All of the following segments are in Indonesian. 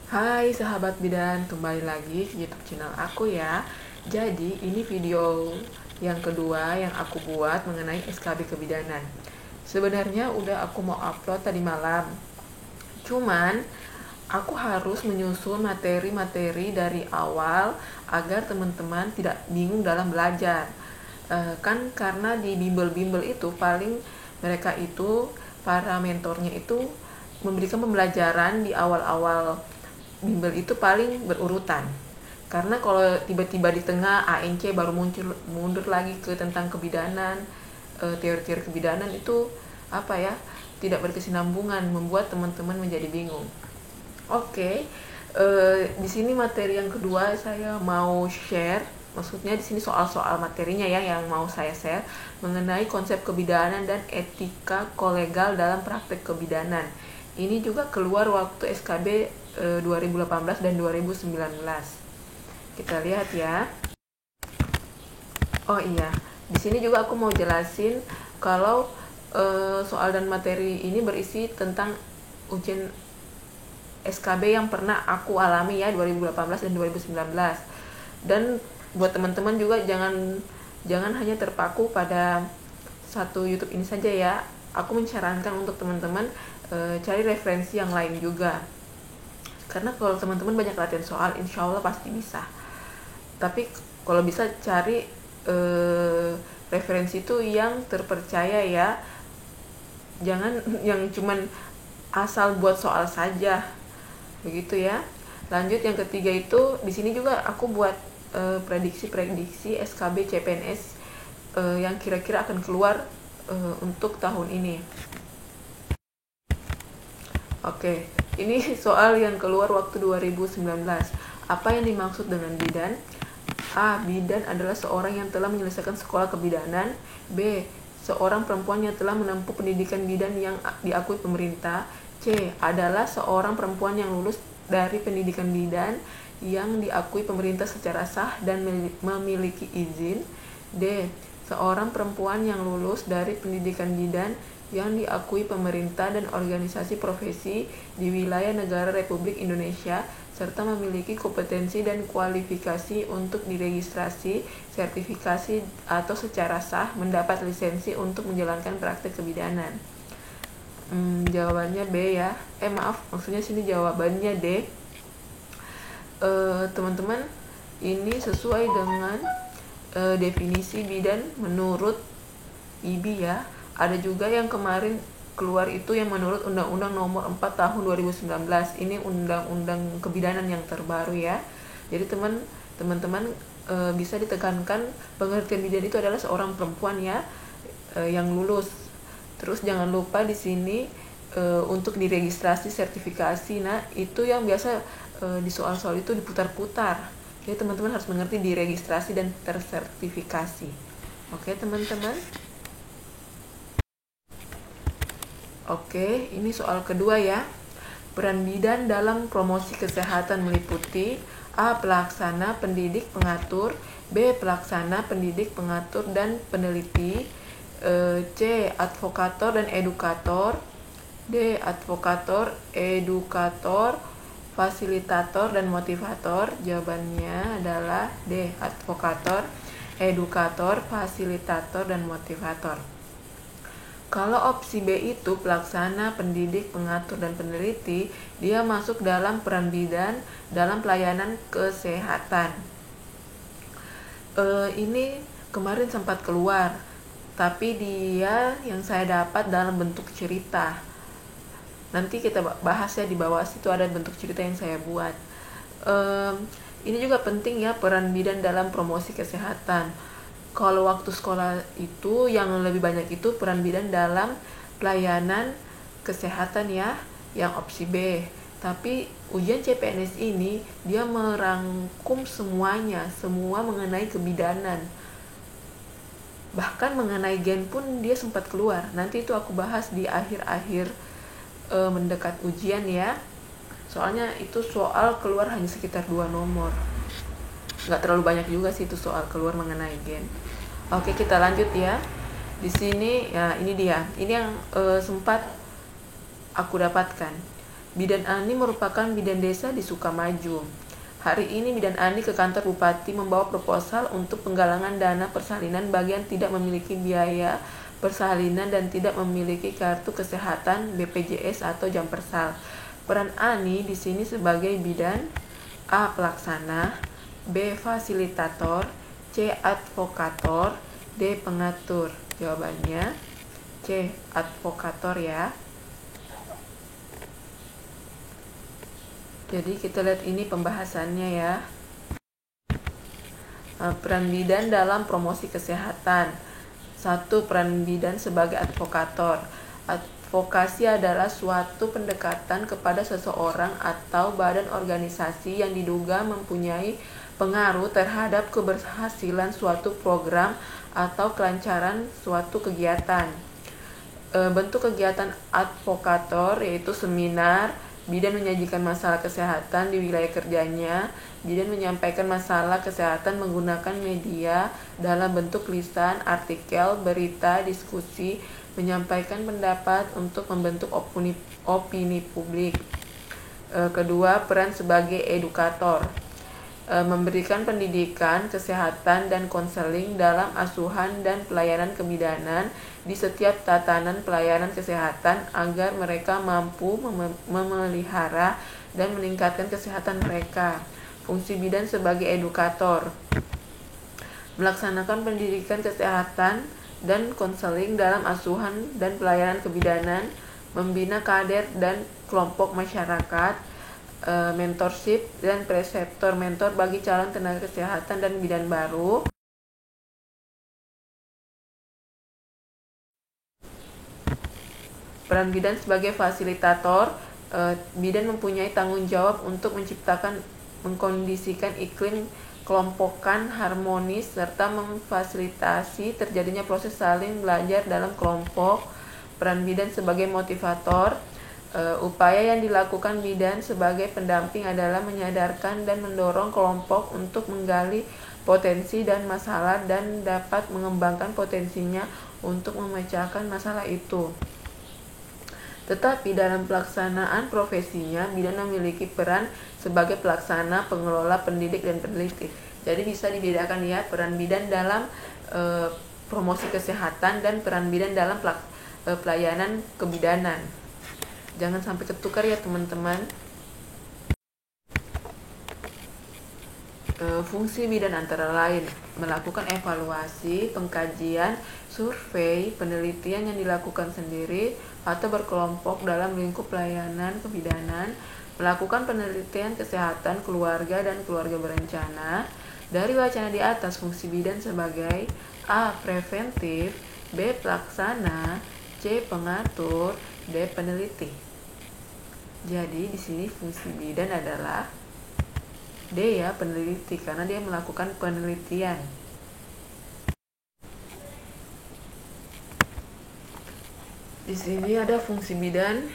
Hai sahabat bidan, kembali lagi ke YouTube channel aku ya. Jadi ini video yang kedua yang aku buat mengenai SKB kebidanan. Sebenarnya udah aku mau upload tadi malam. Cuman aku harus menyusun materi-materi dari awal agar teman-teman tidak bingung dalam belajar. Kan karena di bimbel-bimbel itu paling mereka itu para mentornya itu memberikan pembelajaran di awal-awal bimbel itu paling berurutan. Karena kalau tiba-tiba di tengah ANC baru muncul mundur lagi ke tentang kebidanan, teori-teori kebidanan itu apa ya, tidak berkesinambungan, membuat teman-teman menjadi bingung. Oke, di sini materi yang kedua saya mau share, maksudnya di sini soal-soal materinya ya yang mau saya share mengenai konsep kebidanan dan etika kolegal dalam praktek kebidanan. Ini juga keluar waktu SKB 2018 dan 2019. Kita lihat ya. Oh iya, di sini juga aku mau jelasin kalau soal dan materi ini berisi tentang ujian SKB yang pernah aku alami ya 2018 dan 2019. Dan buat teman-teman juga jangan hanya terpaku pada satu YouTube ini saja ya. Aku menyarankan untuk teman-teman cari referensi yang lain juga. Karena kalau teman-teman banyak latihan soal, insya Allah pasti bisa. Tapi kalau bisa cari referensi itu yang terpercaya ya. Jangan yang cuman asal buat soal saja. Begitu ya. Lanjut yang ketiga itu di sini juga aku buat prediksi-prediksi SKB CPNS yang kira-kira akan keluar untuk tahun ini. Oke, ini soal yang keluar waktu 2019. Apa yang dimaksud dengan bidan? A. Bidan adalah seorang yang telah menyelesaikan sekolah kebidanan. B. Seorang perempuan yang telah menempuh pendidikan bidan yang diakui pemerintah. C. Adalah seorang perempuan yang lulus dari pendidikan bidan yang diakui pemerintah secara sah dan memiliki izin. D. Seorang perempuan yang lulus dari pendidikan bidan yang diakui pemerintah dan organisasi profesi di wilayah negara Republik Indonesia serta memiliki kompetensi dan kualifikasi untuk diregistrasi, sertifikasi, atau secara sah mendapat lisensi untuk menjalankan praktek kebidanan. Jawabannya B ya. Maksudnya sini jawabannya D. Teman-teman, ini sesuai dengan definisi bidan menurut IBI ya. Ada juga yang kemarin keluar itu yang menurut Undang-Undang Nomor 4 Tahun 2019. Ini Undang-Undang Kebidanan yang terbaru ya. Jadi teman-teman bisa ditekankan pengertian bidan itu adalah seorang perempuan ya yang lulus. Terus jangan lupa di sini untuk diregistrasi sertifikasi. Nah, itu yang biasa di soal-soal itu diputar-putar. Jadi teman-teman harus mengerti diregistrasi dan tersertifikasi. Oke, teman-teman. Oke, ini soal kedua ya. Peran bidan dalam promosi kesehatan meliputi A. Pelaksana, pendidik, pengatur. B. Pelaksana, pendidik, pengatur, dan peneliti. C. Advokator dan edukator. D. Advokator, edukator, fasilitator, dan motivator. Jawabannya adalah D. Advokator, edukator, fasilitator, dan motivator. Kalau opsi B itu pelaksana, pendidik, pengatur, dan peneliti, dia masuk dalam peran bidan dalam pelayanan kesehatan. Ini kemarin sempat keluar, tapi dia yang saya dapat dalam bentuk cerita. Nanti kita bahas ya, di bawah situ ada bentuk cerita yang saya buat. Ini juga penting ya, peran bidan dalam promosi kesehatan. Kalau waktu sekolah itu yang lebih banyak itu peran bidan dalam pelayanan kesehatan ya, yang opsi B. Tapi ujian CPNS ini dia merangkum semuanya, semua mengenai kebidanan. Bahkan mengenai gen pun dia sempat keluar. Nanti itu aku bahas di akhir-akhir mendekat ujian ya. Soalnya itu soal keluar hanya sekitar 2 nomor. Nggak terlalu banyak juga sih itu soal keluar mengenai gen. Oke, kita lanjut ya. Di sini ya, ini dia. Ini yang sempat aku dapatkan. Bidan Ani merupakan bidan desa di Sukamaju. Hari ini Bidan Ani ke kantor Bupati membawa proposal untuk penggalangan dana persalinan bagi yang tidak memiliki biaya persalinan dan tidak memiliki kartu kesehatan BPJS atau jam persal. Peran Ani di sini sebagai bidan: A. Pelaksana, B. Fasilitator, C. Advokator, D. Pengatur. Jawabannya C. Advokator ya. Jadi kita lihat ini pembahasannya ya. Peran bidan dalam promosi kesehatan. 1. Peran bidan sebagai advokator. Advokasi adalah suatu pendekatan kepada seseorang atau badan organisasi yang diduga mempunyai pengaruh terhadap keberhasilan suatu program atau kelancaran suatu kegiatan. Bentuk kegiatan advokator yaitu seminar. Bidan menyajikan masalah kesehatan di wilayah kerjanya. Bidan menyampaikan masalah kesehatan menggunakan media dalam bentuk lisan, artikel, berita, diskusi, menyampaikan pendapat untuk membentuk opini publik. Kedua, peran sebagai edukator. Memberikan pendidikan, kesehatan, dan konseling dalam asuhan dan pelayanan kebidanan di setiap tatanan pelayanan kesehatan agar mereka mampu memelihara dan meningkatkan kesehatan mereka. Fungsi bidan sebagai edukator: melaksanakan pendidikan kesehatan dan konseling dalam asuhan dan pelayanan kebidanan, membina kader dan kelompok masyarakat, mentorship dan preseptor mentor bagi calon tenaga kesehatan dan bidan baru. Peran bidan sebagai fasilitator. Bidan mempunyai tanggung jawab untuk mengkondisikan iklim kelompokan harmonis serta memfasilitasi terjadinya proses saling belajar dalam kelompok. Peran bidan sebagai motivator. Upaya yang dilakukan bidan sebagai pendamping adalah menyadarkan dan mendorong kelompok untuk menggali potensi dan masalah dan dapat mengembangkan potensinya untuk memecahkan masalah itu. Tetapi dalam pelaksanaan profesinya, bidan memiliki peran sebagai pelaksana, pengelola, pendidik, dan peneliti. Jadi bisa dibedakan ya, peran bidan dalam promosi kesehatan dan peran bidan dalam pelayanan kebidanan. Jangan sampai ketukar ya teman-teman. Fungsi bidan antara lain melakukan evaluasi, pengkajian, survei, penelitian yang dilakukan sendiri atau berkelompok dalam lingkup pelayanan kebidanan, melakukan penelitian kesehatan keluarga dan keluarga berencana. Dari wacana di atas, fungsi bidan sebagai A. Preventif, B. Pelaksana, C. Pengatur, D. Peneliti. Jadi di sini fungsi bidan adalah D ya, peneliti, karena dia melakukan penelitian. Di sini ada fungsi bidan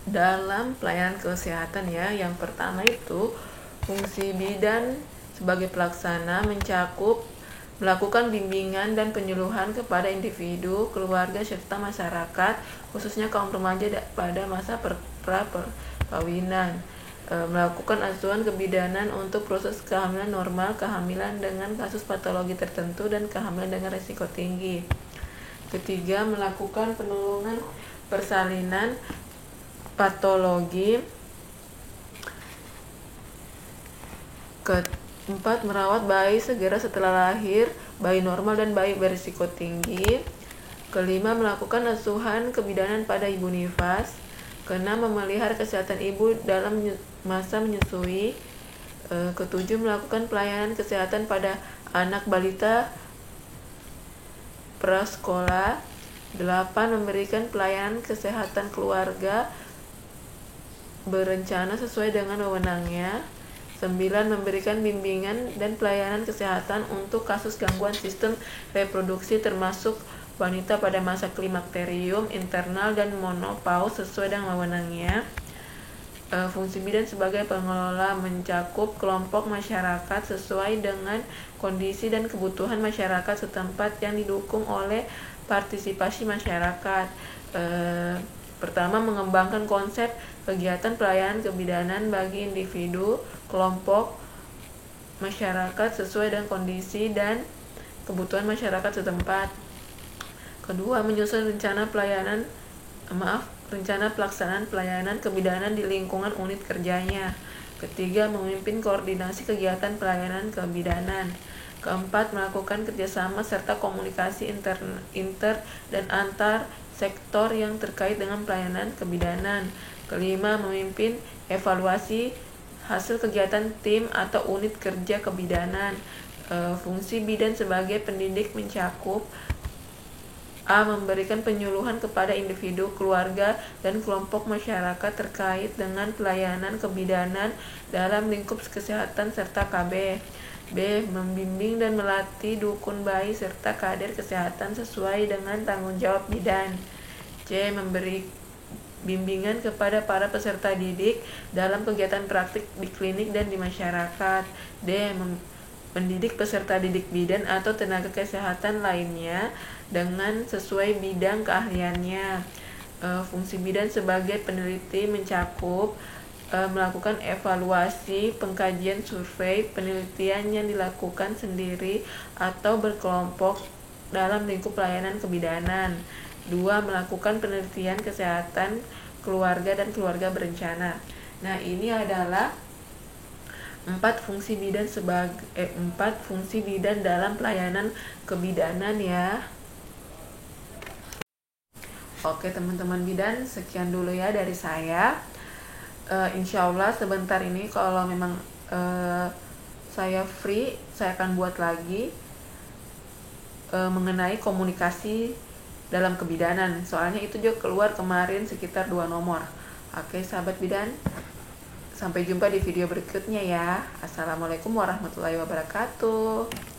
dalam pelayanan kesehatan ya. Yang pertama itu fungsi bidan sebagai pelaksana mencakup melakukan bimbingan dan penyuluhan kepada individu, keluarga, serta masyarakat, khususnya kaum remaja pada masa perkawinan. Melakukan asuhan kebidanan untuk proses kehamilan normal, kehamilan dengan kasus patologi tertentu, dan kehamilan dengan risiko tinggi. Ketiga, melakukan penolongan persalinan patologi. Keempat, merawat bayi segera setelah lahir, bayi normal dan bayi berisiko tinggi. Kelima, melakukan asuhan kebidanan pada ibu nifas. Keenam, memelihara kesehatan ibu dalam masa menyusui. Ketujuh, melakukan pelayanan kesehatan pada anak balita prasekolah. 8, memberikan pelayanan kesehatan keluarga berencana sesuai dengan wewenangnya. 9, memberikan bimbingan dan pelayanan kesehatan untuk kasus gangguan sistem reproduksi termasuk wanita pada masa klimakterium, internal, dan menopause sesuai dengan wewenangnya. Fungsi bidan sebagai pengelola mencakup kelompok masyarakat sesuai dengan kondisi dan kebutuhan masyarakat setempat yang didukung oleh partisipasi masyarakat. Pertama, mengembangkan konsep kegiatan pelayanan kebidanan bagi individu, kelompok, masyarakat sesuai dengan kondisi dan kebutuhan masyarakat setempat. Kedua, menyusun rencana pelaksanaan pelayanan kebidanan di lingkungan unit kerjanya. Ketiga, memimpin koordinasi kegiatan pelayanan kebidanan. Keempat, melakukan kerjasama serta komunikasi inter dan antar sektor yang terkait dengan pelayanan kebidanan. Kelima, memimpin evaluasi hasil kegiatan tim atau unit kerja kebidanan. Fungsi bidan sebagai pendidik mencakup A. Memberikan penyuluhan kepada individu, keluarga, dan kelompok masyarakat terkait dengan pelayanan kebidanan dalam lingkup kesehatan serta KB. B. Membimbing dan melatih dukun bayi serta kader kesehatan sesuai dengan tanggung jawab bidan. C. Memberi bimbingan kepada para peserta didik dalam kegiatan praktik di klinik dan di masyarakat. D. Mendidik peserta didik bidan atau tenaga kesehatan lainnya dengan sesuai bidang keahliannya. Fungsi bidan sebagai peneliti mencakup melakukan evaluasi, pengkajian survei, penelitian yang dilakukan sendiri atau berkelompok dalam lingkup pelayanan kebidanan. 2. Melakukan penelitian kesehatan keluarga dan keluarga berencana. Nah, ini adalah 4 fungsi bidan dalam pelayanan kebidanan ya. Oke teman-teman bidan, sekian dulu ya dari saya. Insya Allah sebentar ini kalau memang saya free, saya akan buat lagi mengenai komunikasi dalam kebidanan. Soalnya itu juga keluar kemarin sekitar 2 nomor. Oke sahabat bidan, sampai jumpa di video berikutnya ya. Assalamualaikum warahmatullahi wabarakatuh.